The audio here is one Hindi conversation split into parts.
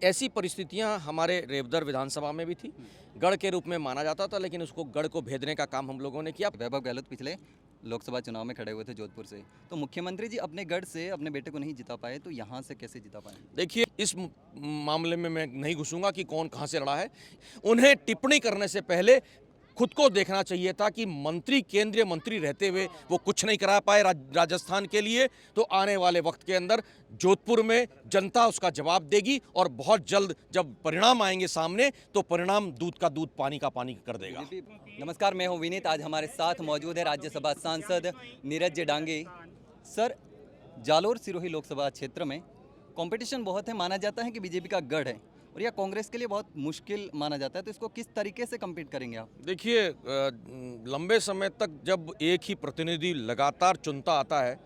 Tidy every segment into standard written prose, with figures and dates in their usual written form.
ऐसी परिस्थितियां हमारे रेवदर विधानसभा में भी थी। गढ़ के रूप में माना जाता था, लेकिन उसको गढ़ को भेदने का काम हम लोगों ने किया। वैभव गहलोत पिछले लोकसभा चुनाव में खड़े हुए थे जोधपुर से, तो मुख्यमंत्री जी अपने गढ़ से अपने बेटे को नहीं जिता पाए, तो यहाँ से कैसे जिता पाए? देखिए, इस मामले में मैं नहीं घुसूंगा कि कौन कहां से लड़ा है। उन्हें टिप्पणी करने से पहले खुद को देखना चाहिए था कि मंत्री, केंद्रीय मंत्री रहते हुए वो कुछ नहीं करा पाए राजस्थान के लिए। तो आने वाले वक्त के अंदर जोधपुर में जनता उसका जवाब देगी और बहुत जल्द जब परिणाम आएंगे सामने, तो परिणाम दूध का दूध, पानी का पानी कर देगा। नमस्कार, मैं हूँ विनीत। आज हमारे साथ मौजूद है राज्यसभा सांसद नीरज डांगे। सर, जालोर सिरोही लोकसभा क्षेत्र में कंपटीशन बहुत है, माना जाता है कि बीजेपी का गढ़ है और यह कांग्रेस के लिए बहुत मुश्किल माना जाता है, तो इसको किस तरीके से कम्पीट करेंगे आप? देखिए, लंबे समय तक जब एक ही प्रतिनिधि लगातार चुनता आता है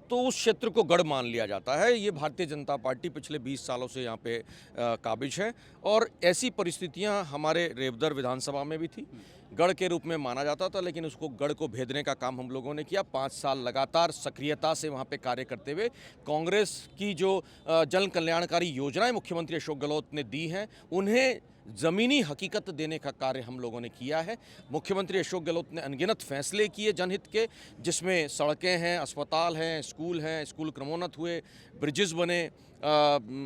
तो उस क्षेत्र को गढ़ मान लिया जाता है। ये भारतीय जनता पार्टी पिछले 20 सालों से यहाँ पे काबिज है और ऐसी परिस्थितियाँ हमारे रेवदर विधानसभा में भी थी। गढ़ के रूप में माना जाता था, लेकिन उसको गढ़ को भेदने का काम हम लोगों ने किया। 5 साल लगातार सक्रियता से वहाँ पे कार्य करते हुए कांग्रेस की जो जन कल्याणकारी योजनाएं मुख्यमंत्री अशोक गहलोत ने दी हैं, उन्हें ज़मीनी हकीकत देने का कार्य हम लोगों ने किया है। मुख्यमंत्री अशोक गहलोत ने अनगिनत फैसले किए जनहित के, जिसमें सड़कें हैं, अस्पताल हैं, स्कूल क्रमोन्नत हुए, ब्रिजेस बने,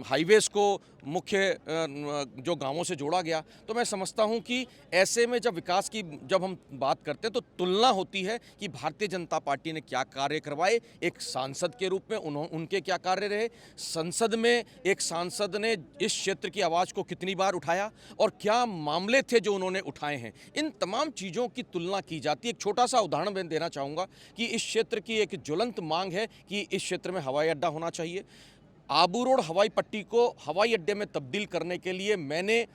हाईवेज़ को मुख्य जो गांवों से जोड़ा गया। तो मैं समझता हूं कि ऐसे में जब विकास की जब हम बात करते हैं तो तुलना होती है कि भारतीय जनता पार्टी ने क्या कार्य करवाए, एक सांसद के रूप में उनके क्या कार्य रहे, संसद में एक सांसद ने इस क्षेत्र की आवाज़ को कितनी बार उठाया और क्या मामले थे जो उन्होंने उठाए हैं। इन तमाम चीज़ों की तुलना की जाती है। एक छोटा सा उदाहरण मैं देना चाहूँगा कि इस क्षेत्र की एक ज्वलंत मांग है कि इस क्षेत्र में हवाई अड्डा होना चाहिए। आबू रोड हवाई पट्टी को हवाई अड्डे में तब्दील करने के लिए मैंने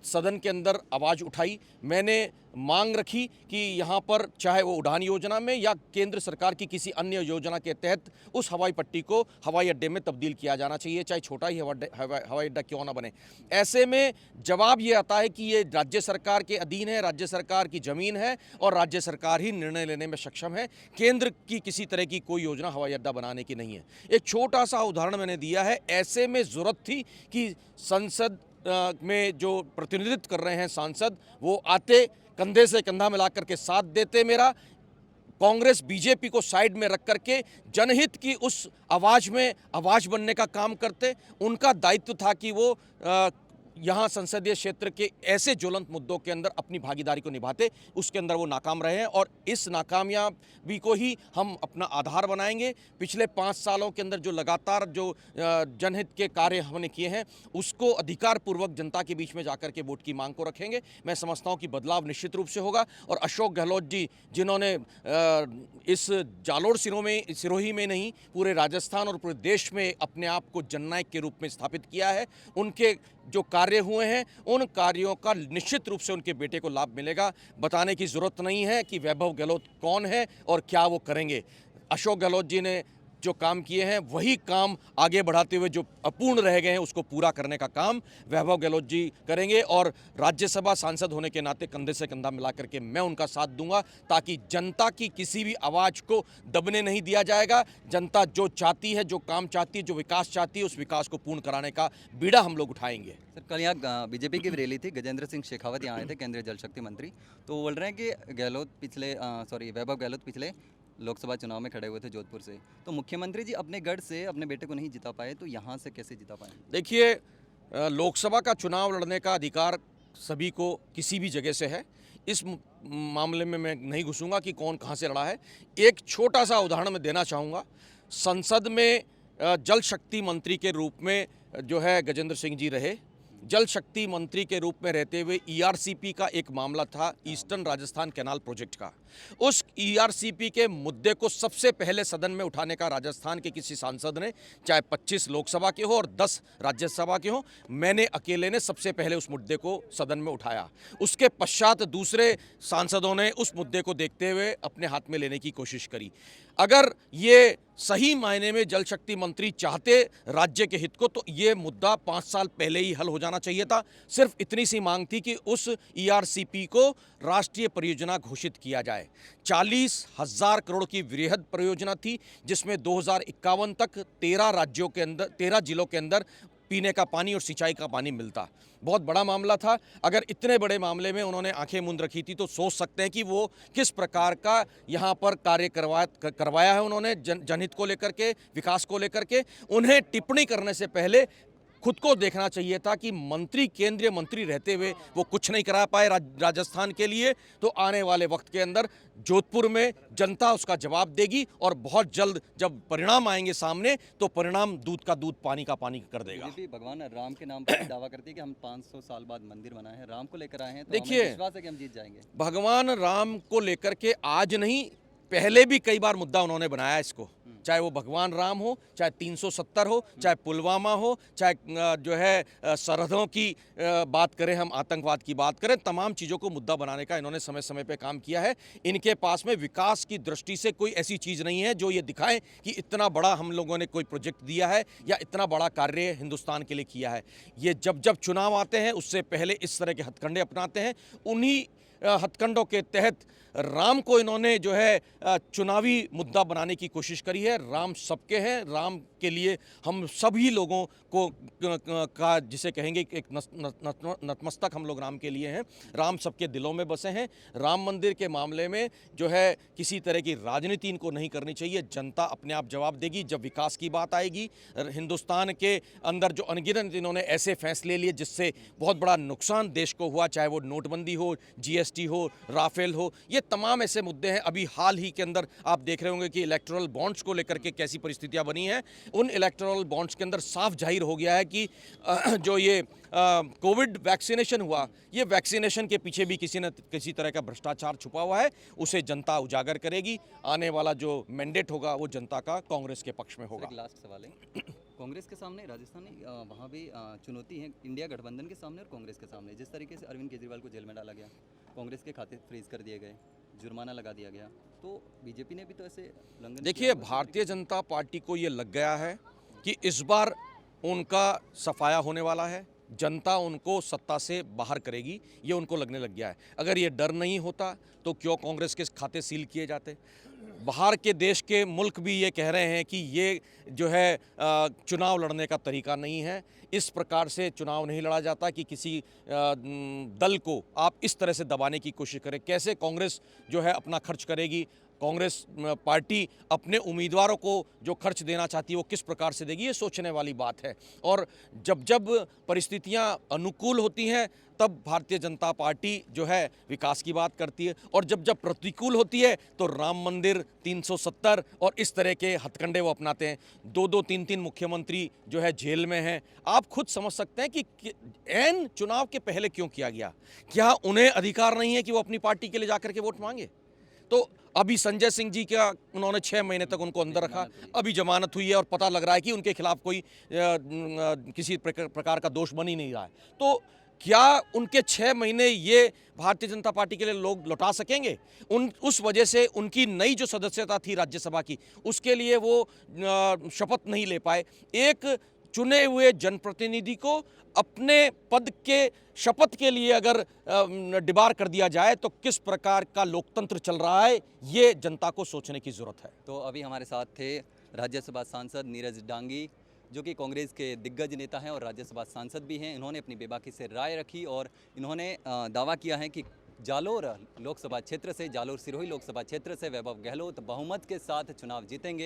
सदन के अंदर आवाज़ उठाई। मैंने मांग रखी कि यहाँ पर चाहे वो उड़ान योजना में या केंद्र सरकार की किसी अन्य योजना के तहत उस हवाई पट्टी को हवाई अड्डे में तब्दील किया जाना चाहिए, चाहे छोटा ही हवाई अड्डा क्यों ना बने। ऐसे में जवाब ये आता है कि ये राज्य सरकार के अधीन है, राज्य सरकार की ज़मीन है और राज्य सरकार ही निर्णय लेने में सक्षम है। केंद्र की किसी तरह की कोई योजना हवाई अड्डा बनाने की नहीं है। एक छोटा सा उदाहरण मैंने दिया है। ऐसे में ज़रूरत थी कि संसद में जो प्रतिनिधित्व कर रहे हैं सांसद, वो आते, कंधे से कंधा मिलाकर के साथ देते मेरा, कांग्रेस बीजेपी को साइड में रख करके जनहित की उस आवाज़ में आवाज़ बनने का काम करते। उनका दायित्व था कि वो यहाँ संसदीय क्षेत्र के ऐसे ज्वलंत मुद्दों के अंदर अपनी भागीदारी को निभाते। उसके अंदर वो नाकाम रहे हैं और इस नाकामयाबी को ही हम अपना आधार बनाएंगे। पिछले 5 सालों के अंदर जो लगातार जो जनहित के कार्य हमने किए हैं, उसको अधिकारपूर्वक जनता के बीच में जाकर के वोट की मांग को रखेंगे। मैं समझता हूँ कि बदलाव निश्चित रूप से होगा और अशोक गहलोत जी, जिन्होंने इस जालोर सिरोही में नहीं, पूरे राजस्थान और पूरे देश में अपने आप को जननायक के रूप में स्थापित किया है, उनके जो कार्य हुए हैं, उन कार्यों का निश्चित रूप से उनके बेटे को लाभ मिलेगा। बताने की ज़रूरत नहीं है कि वैभव गहलोत कौन है और क्या वो करेंगे। अशोक गहलोत जी ने जो काम किए हैं, वही काम आगे बढ़ाते हुए जो अपूर्ण रह गए हैं उसको पूरा करने का काम वैभव गहलोत जी करेंगे और राज्यसभा सांसद होने के नाते कंधे से कंधा मिलाकर के मैं उनका साथ दूंगा, ताकि जनता की किसी भी आवाज़ को दबने नहीं दिया जाएगा। जनता जो चाहती है, जो काम चाहती है, जो विकास चाहती है, उस विकास को पूर्ण कराने का बीड़ा हम लोग उठाएंगे। सर, कल यहाँ बीजेपी की रैली थी, गजेंद्र सिंह शेखावत यहाँ आए थे, केंद्रीय जल शक्ति मंत्री। तो वो बोल रहे हैं कि वैभव गहलोत पिछले लोकसभा चुनाव में खड़े हुए थे जोधपुर से, तो मुख्यमंत्री जी अपने गढ़ से अपने बेटे को नहीं जिता पाए, तो यहाँ से कैसे जिता पाए? देखिए, लोकसभा का चुनाव लड़ने का अधिकार सभी को किसी भी जगह से है। इस मामले में मैं नहीं घुसूंगा कि कौन कहां से लड़ा है। एक छोटा सा उदाहरण मैं देना चाहूँगा। संसद में जल शक्ति मंत्री के रूप में जो है गजेंद्र सिंह जी रहे। जल शक्ति मंत्री के रूप में रहते हुए ईआरसीपी का एक मामला था, ईस्टर्न राजस्थान कैनाल प्रोजेक्ट का। उस ईआरसीपी के मुद्दे को सबसे पहले सदन में उठाने का राजस्थान के किसी सांसद ने, चाहे 25 लोकसभा के हो और 10 राज्यसभा के हो, मैंने अकेले ने सबसे पहले उस मुद्दे को सदन में उठाया। उसके पश्चात दूसरे सांसदों ने उस मुद्दे को देखते हुए अपने हाथ में लेने की कोशिश करी। अगर ये सही मायने में जल शक्ति मंत्री चाहते राज्य के हित को, तो ये मुद्दा 5 साल पहले ही हल हो जाना चाहिए था। सिर्फ इतनी सी मांग थी कि उस ईआरसीपी को राष्ट्रीय परियोजना घोषित किया जाए। 40,000 करोड़ की वृहद परियोजना थी, जिसमें 2051 तक 13 राज्यों के अंदर, 13 जिलों के अंदर पीने का पानी और सिंचाई का पानी मिलता। बहुत बड़ा मामला था। अगर इतने बड़े मामले में उन्होंने आंखें मूंद रखी थी तो सोच सकते हैं कि वो किस प्रकार का यहाँ पर कार्य करवाया है उन्होंने जनहित को लेकर के, विकास को लेकर के। उन्हें टिप्पणी करने से पहले खुद को देखना चाहिए था कि मंत्री, केंद्रीय मंत्री रहते हुए वो कुछ नहीं करा पाए राजस्थान के लिए। तो आने वाले वक्त के अंदर जोधपुर में जनता उसका जवाब देगी और बहुत जल्द जब परिणाम आएंगे सामने तो परिणाम दूध का दूध, पानी का पानी कर देगा। बीजेपी भगवान राम के नाम पर दावा करती है कि हम 500 साल बाद मंदिर बनाए हैं, राम को लेकर आए हैं, तो देखिए, हमें विश्वास है कि हम जीत जाएंगे। भगवान राम को लेकर के आज नहीं, पहले भी कई बार मुद्दा उन्होंने बनाया इसको, चाहे वो भगवान राम हो, चाहे 370 हो, चाहे पुलवामा हो, चाहे जो है सरहदों की बात करें, हम आतंकवाद की बात करें, तमाम चीज़ों को मुद्दा बनाने का इन्होंने समय समय पे काम किया है। इनके पास में विकास की दृष्टि से कोई ऐसी चीज़ नहीं है जो ये दिखाएं कि इतना बड़ा हम लोगों ने कोई प्रोजेक्ट दिया है या इतना बड़ा कार्य हिंदुस्तान के लिए किया है। ये जब जब चुनाव आते हैं उससे पहले इस तरह के हथकंडे अपनाते हैं। उन्हीं हथकंडों के तहत राम को इन्होंने जो है चुनावी मुद्दा बनाने की कोशिश करी है। राम सबके हैं, राम के लिए हम सभी लोगों को का जिसे कहेंगे एक नतमस्तक हम लोग राम के लिए हैं। राम सबके दिलों में बसे हैं। राम मंदिर के मामले में जो है किसी तरह की राजनीति इनको नहीं करनी चाहिए। जनता अपने आप जवाब देगी जब विकास की बात आएगी। हिंदुस्तान के अंदर जो अनगिनत इन्होंने ऐसे फैसले लिए जिससे बहुत बड़ा नुकसान देश को हुआ, चाहे वो नोटबंदी हो, जीएसटी हो, राफेल हो, ये तमाम ऐसे मुद्दे हैं। अभी हाल ही के अंदर आप देख रहे होंगे कि इलेक्टोरल बॉन्ड्स को लेकर के कैसी परिस्थितियां बनी हैं। उन इलेक्टोरल बॉन्ड्स के अंदर साफ जाहिर हो गया है कि जो ये कोविड वैक्सीनेशन हुआ, ये वैक्सीनेशन के पीछे भी किसी न किसी तरह का भ्रष्टाचार छुपा हुआ है। उसे जनता उजागर करेगी। आने वाला जो मैंडेट होगा वो जनता का कांग्रेस के पक्ष में होगा। एक लास्ट सवाल है, कांग्रेस के सामने राजस्थान वहाँ भी चुनौती है इंडिया गठबंधन के सामने और कांग्रेस के सामने। जिस तरीके से अरविंद केजरीवाल को जेल में डाला गया, कांग्रेस के खाते फ्रीज कर दिए गए, जुर्माना लगा दिया गया, तो बीजेपी ने भी तो ऐसे उल्लंघन। देखिए, भारतीय जनता पार्टी को ये लग गया है कि इस बार उनका सफाया होने वाला है, जनता उनको सत्ता से बाहर करेगी, ये उनको लगने लग गया है। अगर ये डर नहीं होता तो क्यों कांग्रेस के खाते सील किए जाते। बाहर के देश के मुल्क भी ये कह रहे हैं कि ये जो है चुनाव लड़ने का तरीका नहीं है। इस प्रकार से चुनाव नहीं लड़ा जाता कि किसी दल को आप इस तरह से दबाने की कोशिश करें। कैसे कांग्रेस जो है अपना खर्च करेगी, कांग्रेस पार्टी अपने उम्मीदवारों को जो खर्च देना चाहती है वो किस प्रकार से देगी, ये सोचने वाली बात है। और जब जब परिस्थितियां अनुकूल होती हैं तब भारतीय जनता पार्टी जो है विकास की बात करती है, और जब जब प्रतिकूल होती है तो राम मंदिर, 370 और इस तरह के हथकंडे वो अपनाते हैं। 2-2, 3-3 मुख्यमंत्री जो है जेल में हैं। आप खुद समझ सकते हैं कि ऐन चुनाव के पहले क्यों किया गया। क्या उन्हें अधिकार नहीं है कि वो अपनी पार्टी के लिए जाकर के वोट मांगे? तो अभी संजय सिंह जी का उन्होंने 6 महीने तक उनको अंदर रखा, अभी जमानत हुई है और पता लग रहा है कि उनके खिलाफ कोई किसी प्रकार का दोष बन ही नहीं रहा है। तो क्या उनके 6 महीने ये भारतीय जनता पार्टी के लिए लोग लौटा सकेंगे? उस वजह से उनकी नई जो सदस्यता थी राज्यसभा की, उसके लिए वो शपथ नहीं ले पाए। एक चुने हुए जनप्रतिनिधि को अपने पद के शपथ के लिए अगर डिबार कर दिया जाए तो किस प्रकार का लोकतंत्र चल रहा है, ये जनता को सोचने की जरूरत है। तो अभी हमारे साथ थे राज्यसभा सांसद नीरज डांगी, जो कि कांग्रेस के दिग्गज नेता हैं और राज्यसभा सांसद भी हैं। इन्होंने अपनी बेबाकी से राय रखी और इन्होंने दावा किया है कि जालोर लोकसभा क्षेत्र से, जालोर सिरोही लोकसभा क्षेत्र से वैभव गहलोत बहुमत के साथ चुनाव जीतेंगे।